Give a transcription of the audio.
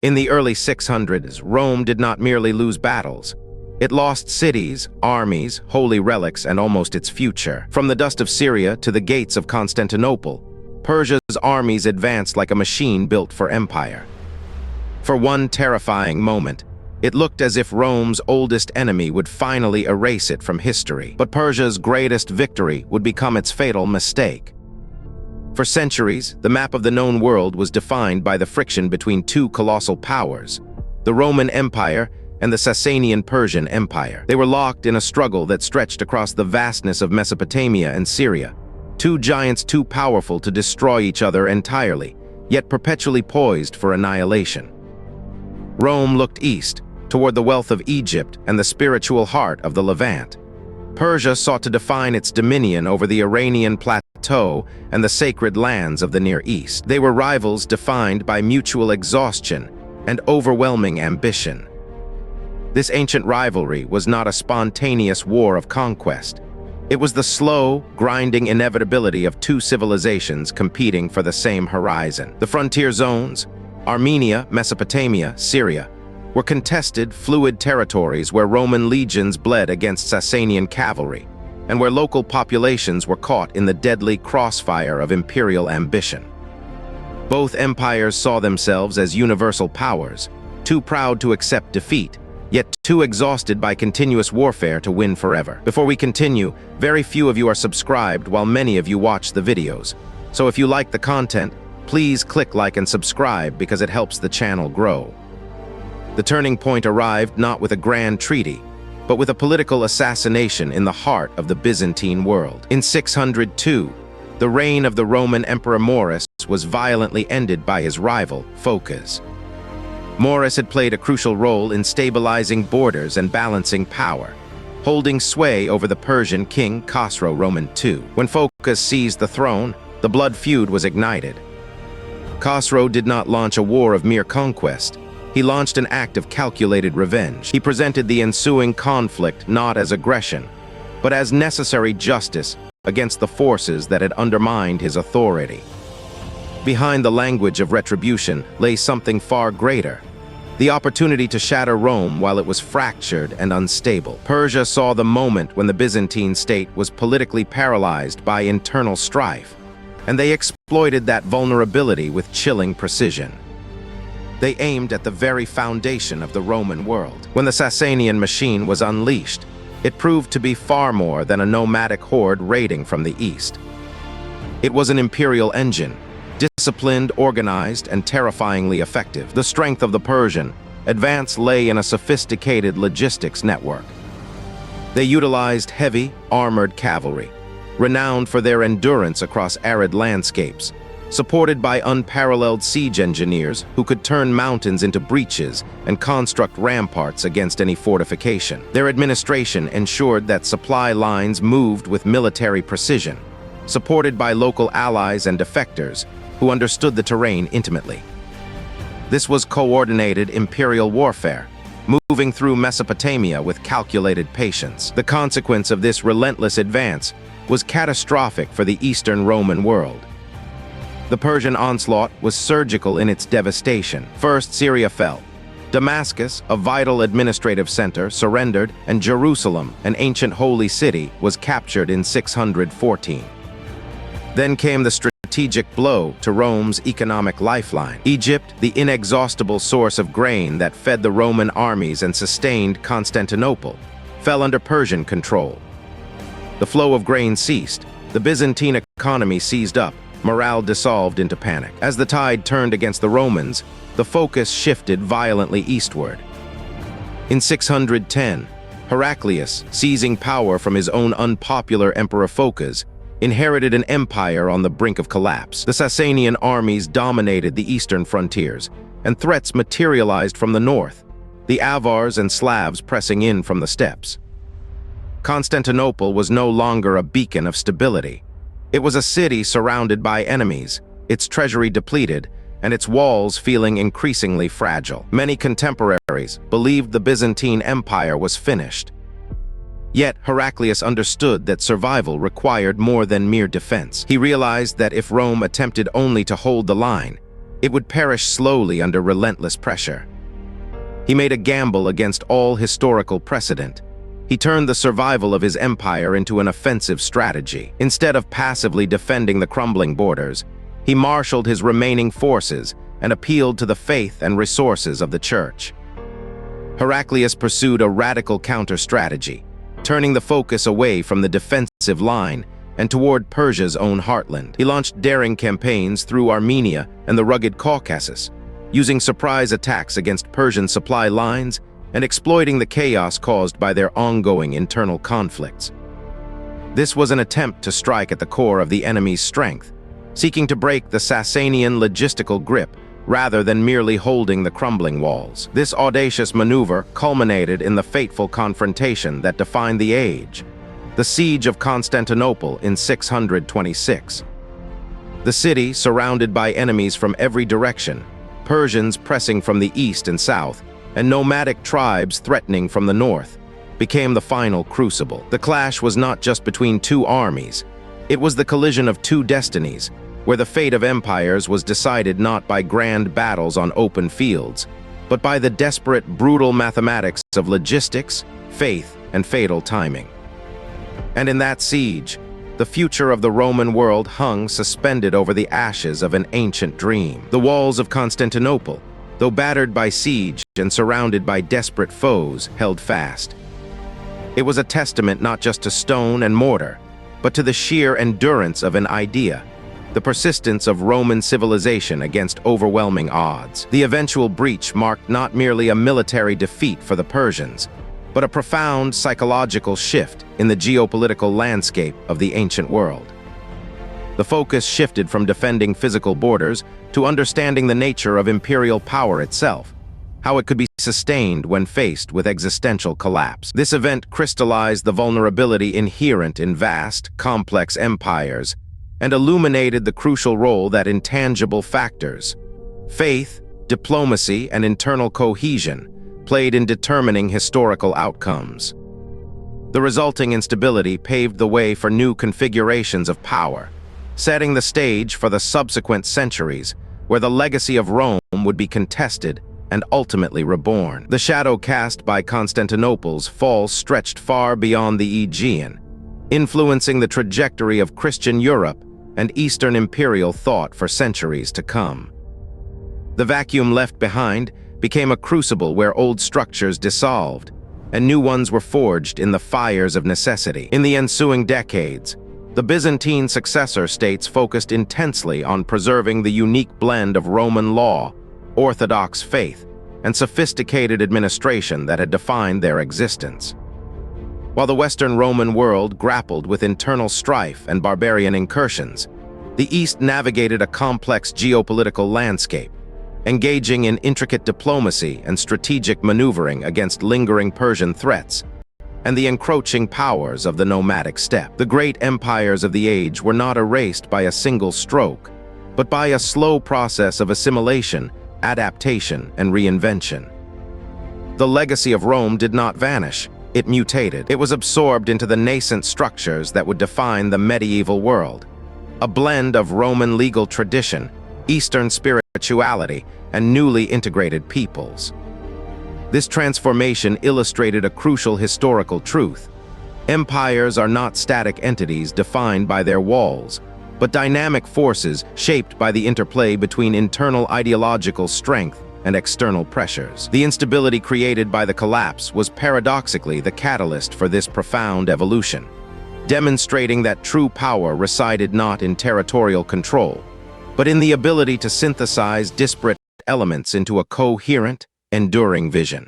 In the early 600s, Rome did not merely lose battles. It lost cities, armies, holy relics, and almost its future. From the dust of Syria to the gates of Constantinople, Persia's armies advanced like a machine built for empire. For one terrifying moment, it looked as if Rome's oldest enemy would finally erase it from history. But Persia's greatest victory would become its fatal mistake. For centuries, the map of the known world was defined by the friction between two colossal powers, the Roman Empire and the Sasanian Persian Empire. They were locked in a struggle that stretched across the vastness of Mesopotamia and Syria, two giants too powerful to destroy each other entirely, yet perpetually poised for annihilation. Rome looked east, toward the wealth of Egypt and the spiritual heart of the Levant. Persia sought to define its dominion over the Iranian plateau and the sacred lands of the Near East. They were rivals defined by mutual exhaustion and overwhelming ambition. This ancient rivalry was not a spontaneous war of conquest. It was the slow, grinding inevitability of two civilizations competing for the same horizon. The frontier zones, Armenia, Mesopotamia, Syria, were contested, fluid territories where Roman legions bled against Sasanian cavalry, and where local populations were caught in the deadly crossfire of imperial ambition. Both empires saw themselves as universal powers, too proud to accept defeat, yet too exhausted by continuous warfare to win forever. Before we continue, very few of you are subscribed while many of you watch the videos. So if you like the content, please click like and subscribe because it helps the channel grow. The turning point arrived not with a grand treaty, but with a political assassination in the heart of the Byzantine world. In 602, the reign of the Roman Emperor Maurus was violently ended by his rival, Phocas. Maurus had played a crucial role in stabilizing borders and balancing power, holding sway over the Persian king Khosrow II. When Phocas seized the throne, the blood feud was ignited. Khosrow did not launch a war of mere conquest. He launched an act of calculated revenge. He presented the ensuing conflict not as aggression, but as necessary justice against the forces that had undermined his authority. Behind the language of retribution lay something far greater, the opportunity to shatter Rome while it was fractured and unstable. Persia saw the moment when the Byzantine state was politically paralyzed by internal strife, and they exploited that vulnerability with chilling precision. They aimed at the very foundation of the Roman world. When the Sasanian machine was unleashed, it proved to be far more than a nomadic horde raiding from the east. It was an imperial engine, disciplined, organized, and terrifyingly effective. The strength of the Persian advance lay in a sophisticated logistics network. They utilized heavy, armored cavalry, renowned for their endurance across arid landscapes, supported by unparalleled siege engineers who could turn mountains into breaches and construct ramparts against any fortification. Their administration ensured that supply lines moved with military precision, supported by local allies and defectors who understood the terrain intimately. This was coordinated imperial warfare, moving through Mesopotamia with calculated patience. The consequence of this relentless advance was catastrophic for the Eastern Roman world. The Persian onslaught was surgical in its devastation. First, Syria fell. Damascus, a vital administrative center, surrendered, and Jerusalem, an ancient holy city, was captured in 614. Then came the strategic blow to Rome's economic lifeline. Egypt, the inexhaustible source of grain that fed the Roman armies and sustained Constantinople, fell under Persian control. The flow of grain ceased. The Byzantine economy seized up. Morale dissolved into panic. As the tide turned against the Romans, the focus shifted violently eastward. In 610, Heraclius, seizing power from his own unpopular Emperor Phocas, inherited an empire on the brink of collapse. The Sasanian armies dominated the eastern frontiers, and threats materialized from the north, the Avars and Slavs pressing in from the steppes. Constantinople was no longer a beacon of stability. It was a city surrounded by enemies, its treasury depleted, and its walls feeling increasingly fragile. Many contemporaries believed the Byzantine Empire was finished. Yet Heraclius understood that survival required more than mere defense. He realized that if Rome attempted only to hold the line, it would perish slowly under relentless pressure. He made a gamble against all historical precedent. He turned the survival of his empire into an offensive strategy. Instead of passively defending the crumbling borders, he marshaled his remaining forces and appealed to the faith and resources of the church. Heraclius pursued a radical counter-strategy, turning the focus away from the defensive line and toward Persia's own heartland. He launched daring campaigns through Armenia and the rugged Caucasus, using surprise attacks against Persian supply lines and exploiting the chaos caused by their ongoing internal conflicts. This was an attempt to strike at the core of the enemy's strength, seeking to break the Sasanian logistical grip rather than merely holding the crumbling walls. This audacious maneuver culminated in the fateful confrontation that defined the age, the siege of Constantinople in 626. The city, surrounded by enemies from every direction, Persians pressing from the east and south, and nomadic tribes threatening from the north, became the final crucible. The clash was not just between two armies, it was the collision of two destinies, where the fate of empires was decided not by grand battles on open fields, but by the desperate, brutal mathematics of logistics, faith, and fatal timing. And in that siege, the future of the Roman world hung suspended over the ashes of an ancient dream. The walls of Constantinople, though battered by siege and surrounded by desperate foes, held fast. It was a testament not just to stone and mortar, but to the sheer endurance of an idea, the persistence of Roman civilization against overwhelming odds. The eventual breach marked not merely a military defeat for the Persians, but a profound psychological shift in the geopolitical landscape of the ancient world. The focus shifted from defending physical borders to understanding the nature of imperial power itself, how it could be sustained when faced with existential collapse. This event crystallized the vulnerability inherent in vast, complex empires and illuminated the crucial role that intangible factors, faith, diplomacy, and internal cohesion, played in determining historical outcomes. The resulting instability paved the way for new configurations of power, setting the stage for the subsequent centuries where the legacy of Rome would be contested and ultimately reborn. The shadow cast by Constantinople's fall stretched far beyond the Aegean, influencing the trajectory of Christian Europe and Eastern imperial thought for centuries to come. The vacuum left behind became a crucible where old structures dissolved and new ones were forged in the fires of necessity. In the ensuing decades, the Byzantine successor states focused intensely on preserving the unique blend of Roman law, Orthodox faith, and sophisticated administration that had defined their existence. While the Western Roman world grappled with internal strife and barbarian incursions, the East navigated a complex geopolitical landscape, engaging in intricate diplomacy and strategic maneuvering against lingering Persian threats and the encroaching powers of the nomadic steppe. The great empires of the age were not erased by a single stroke, but by a slow process of assimilation, adaptation, and reinvention. The legacy of Rome did not vanish. It mutated. It was absorbed into the nascent structures that would define the medieval world, a blend of Roman legal tradition, Eastern spirituality, and newly integrated peoples. This transformation illustrated a crucial historical truth. Empires are not static entities defined by their walls, but dynamic forces shaped by the interplay between internal ideological strength and external pressures. The instability created by the collapse was paradoxically the catalyst for this profound evolution, demonstrating that true power resided not in territorial control, but in the ability to synthesize disparate elements into a coherent, enduring vision.